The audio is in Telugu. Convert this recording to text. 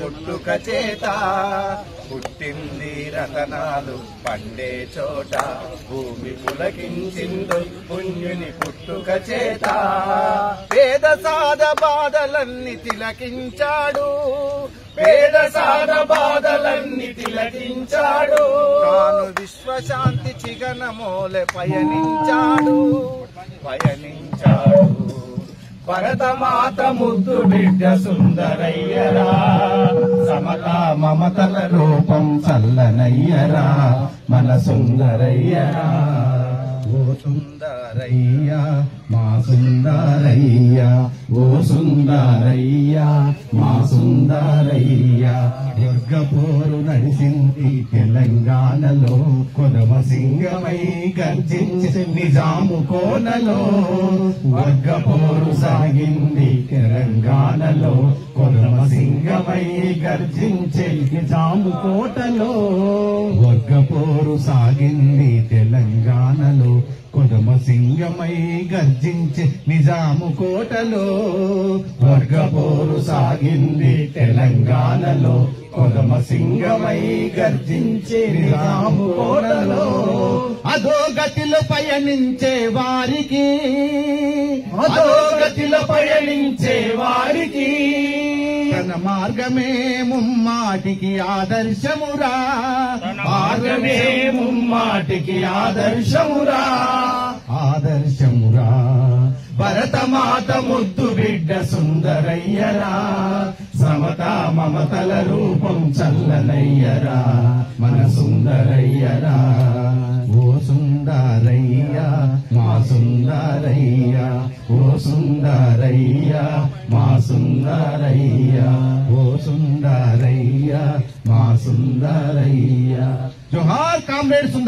పుట్టుక చేత పుట్టింది రతనాలు పండే చోట భూమి పులకించిందు పుణ్యుని పుట్టుక చేత పేద సాద బాధలన్నీ తిలకించాడు పేద సాద బాధలన్నీ తిలకించాడు తాను విశ్వశాంతి చిగనమోలె పయనించాడు భరతమాత ముద్దు బిడ్డ సుందరయ్యరా సమతా మమతల రూపం చల్లనయ్యరా మన సుందరయ్యరా ఓ సుందరయ్యా మా సుందరయ్యా ఓ సుందరయ్యా మా సుందరయ్యా దుర్గపోరు నడిసింది తెలంగాణలో కొదమ సింగమై గర్జించి నిజాము కోనలో వర్గపోరు సాగింది తెలంగాణలో కొదమ సింగమై గర్జించే నిజాము కోటలో వర్గపోరు సాగింది తెలంగాణలో కొదమ సింగమై గర్జించే నిజాము కోటలో వర్గపోరు సాగింది తెలంగాణలో కొదమ సింగమై గర్జించే నిజాము కోటలో అధోగతిలో పయనించే వారికి అధోగతిలో పయనించే వారికి తన మార్గమే ముమ్మాటికి ఆదర్శమురా మార్గమే ముమ్మాటికి ఆదర్శమురా ఆదర్శమురా భరతమాత ముద్దు బిడ్డ సుందరయ్యరా సమతా మమతల రూపం చల్లనయ్యరా మన సుందరయ్యరా ఓ సుందరయ్యా మా సుందరయ్యా ఓ సుందరయ్యా మా సుందరయ్యా ఓ సుందరయ్యా మా సుందరయ్యా జోహార్ కామ్రేడ్